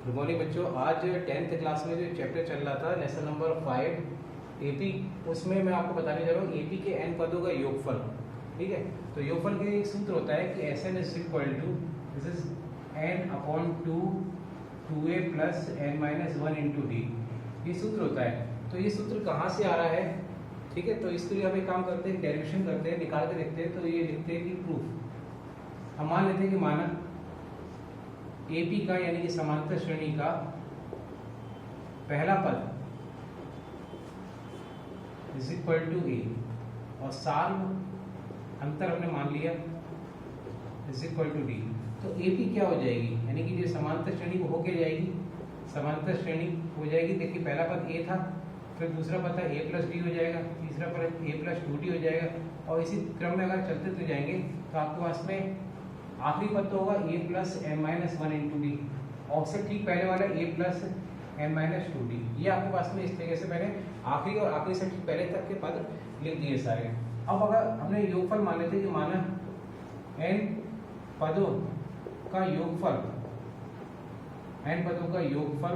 Good morning बच्चों। आज 10th class में जो चैप्टर चल रहा था लेसन नंबर 5 एपी, उसमें मैं आपको बताने जा रहा हूँ एपी के एन पदों का योगफल। ठीक है, तो योगफल के एक सूत्र होता है कि S N is equal to this is N upon two A plus N minus one into D. ये सूत्र होता है। तो ये सूत्र कहाँ से आ रहा है? ठीक है, तो इसके लिए हम एक काम करते हैं, डेरिवेशन करते हैं, निकाल के देखते हैं। तो ये लिखते हैं कि प्रूफ। हम मान लेते हैं कि माना एपी का यानी कि समांतर श्रेणी का पहला पद इज इक्वल टू ए और साल अंतर हमने मान लिया इज इक्वल टू डी। तो एपी क्या हो जाएगी, यानी कि जो समांतर श्रेणी को होके जाएगी, समांतर श्रेणी हो जाएगी। देखिए पहला पद ए था, फिर दूसरा पद था ए प्लस डी हो जाएगा, तीसरा पद ए प्लस टू डी हो जाएगा। और इसी क्रम में अगर चलते तो जाएंगे तो आपके पास में आखिरी पद तो होगा A plus N minus one into D, और उससे ठीक पहले वाला A plus N minus two D. ये आपके पास में इस तरीके से मैंने आखिरी और आखिरी से ठीक पहले तक के पद लिख दिए सारे। अब अगर हमने योगफल मान लेते कि माना एन पदों का योगफल, एन पदों का योगफल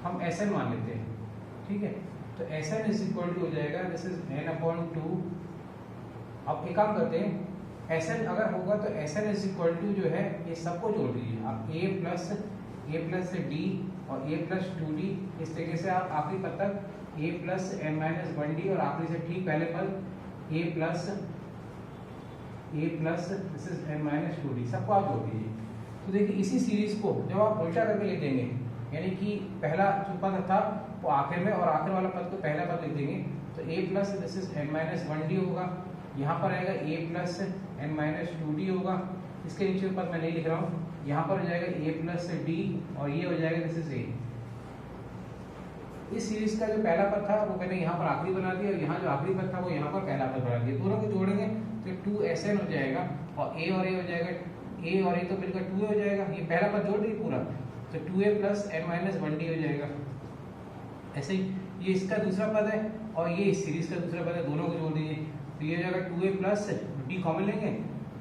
हम एस एन मान लेते हैं। ठीक है, तो S N is equal to हो जाएगा this is N upon two. अब एक काम करते हैं, एस एन अगर होगा तो S N is equal to जो है ये सबको जोड़ दीजिए आप, ए प्लस डी और ए प्लस टू डी। इस तरीके से आप आखिरी पद तक A plus N minus one D और आखिरी से ठीक पहले पद A plus this is N minus two D, सबको आप जोड़ दीजिए। तो देखिए इसी सीरीज को जब आप उल्टा करके लिख देंगे, यानी कि पहला जो पद था वो आखिर में और आखिर वाला पद को पहला पद लिख देंगे, तो A plus this is N minus one D होगा, यहाँ पर आएगा A plus N minus two D होगा। इसके नीचे पद मैं नहीं लिख रहा हूँ, यहाँ पर हो जाएगा ए प्लस डी और ये हो जाएगा दिस इज ए। इस सीरीज का जो पहला पद था वो मैंने यहाँ पर आखिरी बना दिया और यहाँ जो आखिरी पद था वो यहाँ पर पहला पद बना दिया। दोनों को जोड़ेंगे तो टू एस एन हो जाएगा और ए हो जाएगा, ए और ए तो मिलकर टू हो जाएगा। ये पहला पद जोड़ दिए पूरा, तो two A plus N minus one D हो जाएगा। ऐसे ही ये इसका दूसरा पद है और ये इस सीरीज का दूसरा पद है, दोनों को जोड़ दीजिए तो ये हो जाएगा two A plus D common लेंगे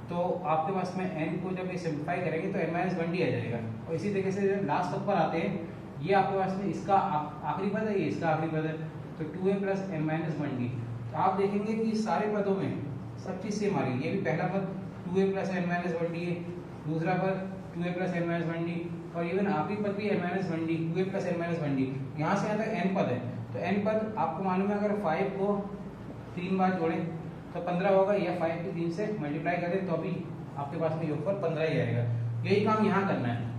तो आपके पास में एन को जब ये सिंप्लीफाई करेंगे तो एन माइनस वन डी आ जाएगा। और इसी तरीके से जब लास्ट पद पर आते हैं, ये आपके पास में इसका आखिरी पद है, ये इसका आखिरी पद है, तो two A plus N minus one D. तो आप देखेंगे कि सारे पदों में सब चीज़ सेम आ रही है। ये भी पहला पद two A plus N minus one D है, दूसरा पद two A plus N minus one D और इवन आखिरी पद भी N minus one D, two A plus N minus one D. यहाँ से यहाँ तक एन पद है, तो एन पद आपको मालूम है अगर 5 को 3 बार जोड़ें तो 15 होगा, या 5 को 3 से मल्टीप्लाई करें तो भी आपके पास में योगफल 15 ही आएगा। यही काम यहाँ करना है।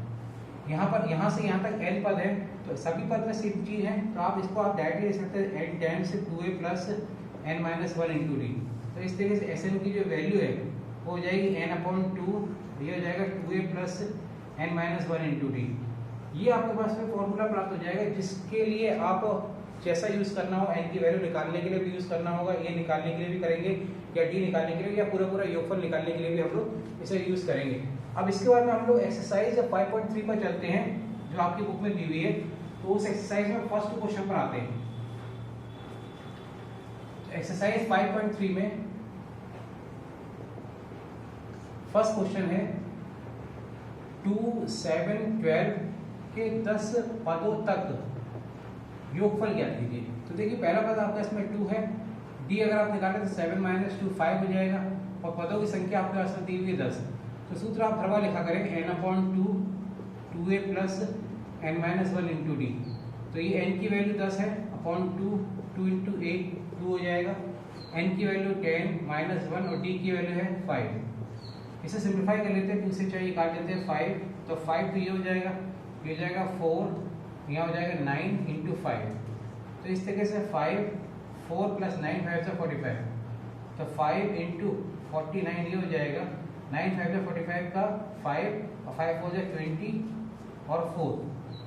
यहाँ पर यहाँ से यहाँ तक n पद है, तो सभी पद में सेम चीज़ है, तो आप इसको आप डायरेक्टली लिख सकते हैं एन टेन से two A plus N minus one into D. तो इस तरीके से एस एन की जो वैल्यू है वो हो जाएगी एन अपॉन टू, ये हो जाएगा two A plus N minus one into D. ये आपके पास में फॉर्मूला प्राप्त हो जाएगा, जिसके लिए आप जैसा यूज़ करना हो, एन की वैल्यू निकालने के लिए भी यूज़ करना होगा, ए निकालने के लिए भी करेंगे, या डी निकालने के लिए, या पूरा योगफल निकालने के लिए भी हम लोग इसे यूज़ करेंगे। अब इसके बाद में हम लोग एक्सरसाइज 5.3 पर चलते हैं जो आपकी बुक में दी हुई है। तो उस एक्सरसाइज में फर्स्ट क्वेश्चन पर आते हैं। एक्सरसाइज 5.3 में फर्स्ट क्वेश्चन है 2, 7, 12 के 10 पदों तक योगफल ज्ञात कीजिए। तो देखिए पहला पद आपका इसमें 2 है, डी अगर आप निकालें तो 7 माइनस 2 5 हो जाएगा, और पदों की संख्या आपके पास में दी हुई है 10। तो सूत्र आप हर बार लिखा करेंगे N upon two A plus N minus one into D. तो ये एन की वैल्यू 10 है, अपॉन टू इंटू ए 2 हो जाएगा, एन की वैल्यू 10 माइनस 1 और डी की वैल्यू है 5। इसे सिंप्लीफाई कर लेते हैं, 2 से चाहिए काट लेते हैं 5, तो 5 तो ये हो जाएगा, ये हो जाएगा 4, यहाँ हो जाएगा 9 इंटू 5। तो इस तरीके से 4 प्लस 9 5 से 45, तो 5 इंटू 49 ये हो जाएगा, 9 5 से 45 का 5 और 5 4 से 20 और 4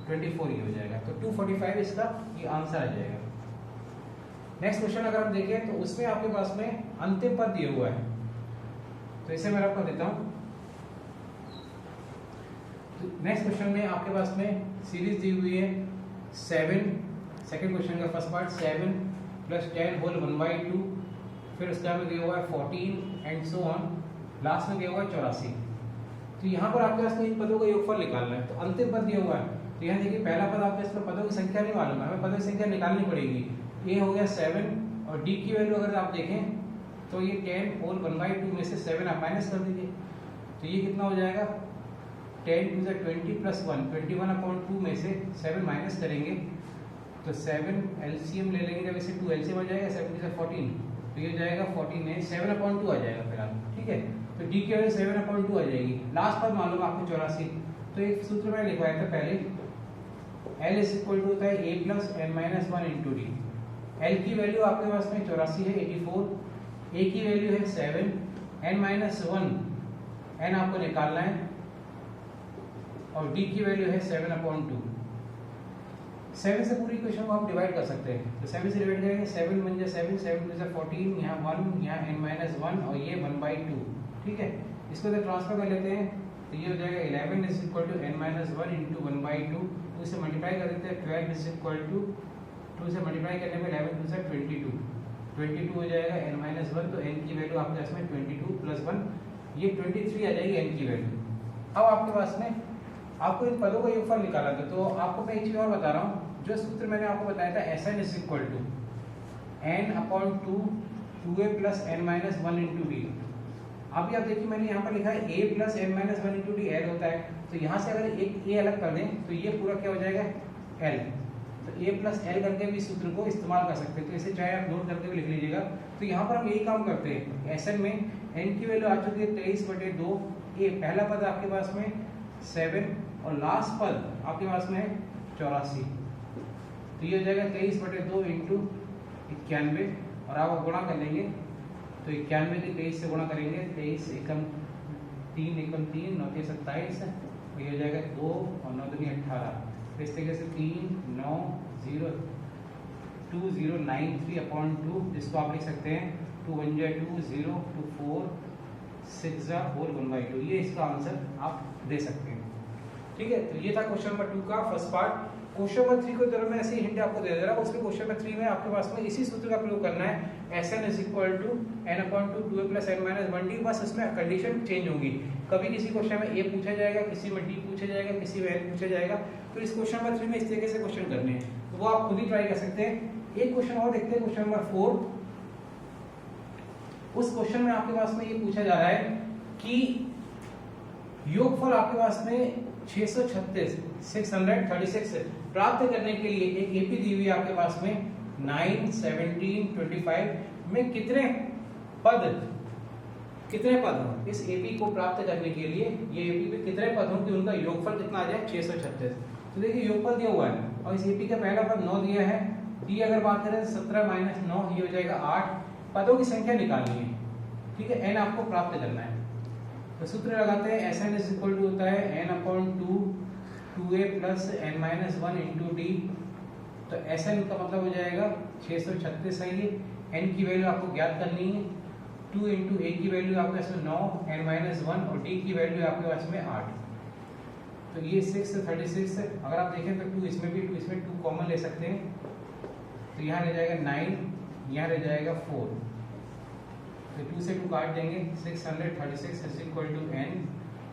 24 ये हो जाएगा। तो 245 इसका ये आंसर आ जाएगा। नेक्स्ट क्वेश्चन अगर हम देखें तो उसमें आपके पास में अंतिम पद दिया हुआ है, तो इसे मैं आपको देता हूँ। नेक्स्ट क्वेश्चन में आपके पास में सीरीज दी हुई है 7, सेकंड क्वेश्चन का फर्स्ट पार्ट 7 प्लस 10 होल 1/2, फिर उसके बाद में दिया हुआ है 14 एंड सो ऑन, लास्ट में दिया हुआ है 84। तो यहाँ पर आपके पास इन पदों का योगफल निकालना है। तो अंतिम पद दिया हुआ है, तो यहाँ देखिए पहला पद आपके इसमें पदों की संख्या नहीं मालूम है, हमें पदों की संख्या निकालनी पड़ेगी। ए हो गया 7 और डी की वैल्यू अगर आप देखें तो ये 10 होल 1/2 में से 7 आप माइनस कर दीजिए, तो ये कितना हो जाएगा 10 टू द 20 प्लस 1, 21/2 में से 7 माइनस करेंगे तो 7 एलसीएम ले लेंगे, जब इसे 2 एलसीएम हो जाएगा 7 से 14, तो ये हो जाएगा 14 है 7/2 आ जाएगा फिर आप, ठीक है। तो डी की वैल्यू 7/2 आ जाएगी। लास्ट पद मालूम आपको 84, तो एक सूत्र मैंने लिखवाया था पहले, L इज इक्वल टू होता है a plus n minus 1 into D. L की वैल्यू आपके पास में 84 है 84, a की वैल्यू है 7, n माइनस 1 n आपको निकालना है और d की वैल्यू है 7/2। 7 से पूरी इक्वेशन को आप डिवाइड कर सकते हैं, तो 7 से डिवाइड करेंगे 7 1 जा 7, 7 2 जा 14, यहाँ 1, यहाँ n माइनस 1 और ये 1/2, ठीक है। इसको तो ट्रांसफर कर लेते हैं, तो ये हो जाएगा 11 is equal to n minus 1 into 1/2, तो इसे मल्टीप्लाई कर देते हैं 12 इज इक्वल टू 2 से मल्टीप्लाई करने में 11 2 से 22 हो जाएगा n माइनस 1, तो n की वैल्यू आपके पास में 22 प्लस 1 ये 23 आ जाएगी n की वैल्यू। अब आपके पास में आपको इन पदों का योगफल निकालना था, तो आपको मैं एक चीज और बता रहा हूँ, जो सूत्र मैंने आपको बताया था Sn is equal to n/2 2a plus n minus 1 into D. अभी आप देखिए मैंने यहाँ पर लिखा है a plus n minus 1 into D L होता है, तो यहाँ से अगर एक a अलग कर दें तो ये पूरा क्या हो जाएगा L, तो a प्लस L करके भी सूत्र को इस्तेमाल कर सकते हैं, तो इसे चाहे आप नोट करके भी लिख लीजिएगा। तो यहाँ पर हम यही काम करते हैं, Sn में n की वैल्यू आ चुकी है 23/2, a पहला पद आपके पास में 7 और लास्ट पद आपके पास में है 84, तो ये हो जाएगा 23/2 इंटू 91 और आप गुणा कर लेंगे तो 91 के 23 से गुणा करेंगे, 23 एकम 3 एकम 3 9 3 27, तो ये हो जाएगा 2 और 9 दूनी 18। इस तरीके से 3 9 0 2093/2, जिसको आप लिख सकते हैं 2 1 जा 2 0 2 4 6 जा होल 1/2, ये इसका आंसर आप दे सकते हैं, ठीक है। तो ये था क्वेश्चन नंबर 2 का फर्स्ट पार्ट। क्वेश्चन नंबर 3 को जरूर मैं ऐसे ही हिंट आपको दे दे रहा हूँ, उसमें क्वेश्चन नंबर 3 में आपके पास में इसी सूत्र का प्रयोग करना है, Sn is equal to n/2 2a plus n minus 1d, बस इसमें कंडीशन चेंज होंगी, कभी किसी क्वेश्चन में a पूछा जाएगा, किसी में d पूछा जाएगा, किसी में n पूछा जाएगा, तो इस क्वेश्चन नंबर 3 में इस तरीके से क्वेश्चन करने हैं, तो वो आप खुद ही ट्राई कर सकते हैं। एक क्वेश्चन और देखते हैं, क्वेश्चन नंबर 4। उस क्वेश्चन में आपके पास में ये पूछा जा रहा है कि योगफल आपके पास में 636 प्राप्त करने के लिए एक एपी दी हुई है आपके पास में 9 17 25 में कितने पद हो। इस एपी को प्राप्त करने के लिए ये एपी पे कितने पद हों कि उनका योगफल कितना आ जाए 636। तो देखिए योगफल दिया हुआ है और इस एपी का पहला पद 9 दिया है, डी अगर बात करें 17 माइनस 9 ये हो जाएगा 8, पदों की संख्या निकालनी है, ठीक है, n आपको प्राप्त करना है। तो सूत्र लगाते हैं, Sn इज इक्वल टू होता है n/2 2a plus n minus 1 into D, तो Sn का मतलब हो जाएगा 636 है ये, n की वैल्यू आपको ज्ञात करनी है, 2 इंटू a की वैल्यू आपके पास में 9 n माइनस 1 और d की वैल्यू आपके पास में 8, तो ये 636 है। अगर आप देखें तो 2 इसमें भी 2 इसमें 2 कॉमन ले सकते हैं, तो यहाँ रह जाएगा 9, यहाँ रह जाएगा 4, तो 2 से 2 काट देंगे, 636 इज इक्वल टू n,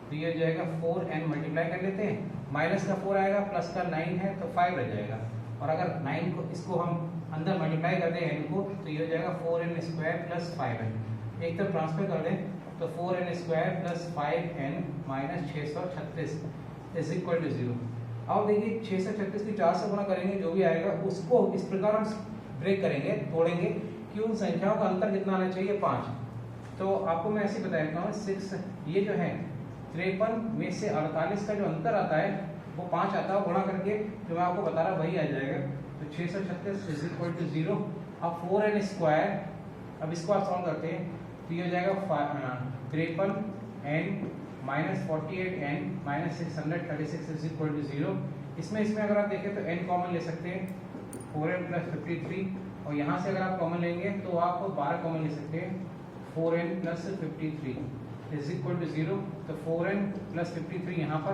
तो ये हो जाएगा 4n मल्टीप्लाई कर लेते हैं, माइनस का 4 आएगा प्लस का 9 है तो 5 रह जाएगा, और अगर 9 को इसको हम अंदर मल्टीप्लाई कर दें n को, तो ये हो जाएगा 4n स्क्वायर प्लस 5n, एक तरफ ट्रांसफर कर दें तो 4n square plus 5n minus 636 is equal to 0। अब देखिए 636 की 4 से गुणा करेंगे, जो भी आएगा उसको इस प्रकार हम ब्रेक करेंगे, तोड़ेंगे कि उन संख्याओं का अंतर कितना आना चाहिए 5। तो आपको मैं ऐसे बता देता हूँ 6, ये जो है 53 में से 48 का जो अंतर आता है वो 5 आता है, गुणा करके जो मैं आपको बता रहा वही आ जाएगा, तो 636 इज इक्वल टू 0। अब 4n स्क्वायर, अब इसको आप सॉल्व करते हैं तो ये हो जाएगा 53n minus 48n minus 636 is equal to 0। इसमें अगर आप देखें तो n कॉमन ले सकते हैं, 4n प्लस 53, और यहाँ से अगर आप कॉमन लेंगे तो आप 12 कॉमन ले सकते हैं, 4n plus 53 is equal to 0। तो 4n प्लस 53 यहाँ पर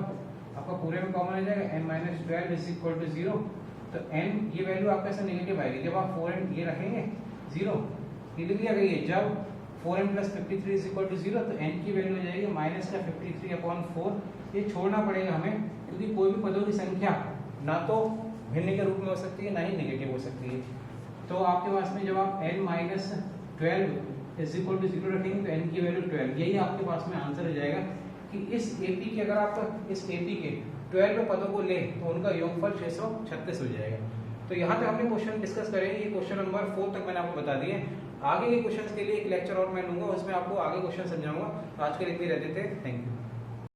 आपका पूरे में कॉमन आ जाएगा, n minus 12 is equal to 0। तो n ये वैल्यू आपके साथ नेगेटिव आएगी, जब आप 4n ये रखेंगे 0, ये लिख लिया गई है, जब 4n plus 53 is equal to 0, तो n की वैल्यू हो जाएगी माइनस का 53/4। ये छोड़ना पड़ेगा हमें, क्योंकि कोई भी पदों की संख्या ना तो भिन्न के रूप में हो सकती है ना ही नेगेटिव हो सकती है। तो आपके पास में जब आप n minus 12 is equal to 0 रखेंगे तो n की वैल्यू 12, यही आपके पास में आंसर हो जाएगा कि इस AP के, अगर आप इस AP के 12 पदों को लें तो उनका योगफल 636 हो जाएगा। तो यहाँ पे हमने क्वेश्चन डिस्कस करेंगे, ये क्वेश्चन नंबर 4 तक मैंने आपको बता दिए। आगे के क्वेश्चंस के लिए एक लेक्चर और मैं लूंगा, उसमें आपको आगे क्वेश्चन समझाऊंगा। तो आज के लिए इतने रहते थे, थैंक यू।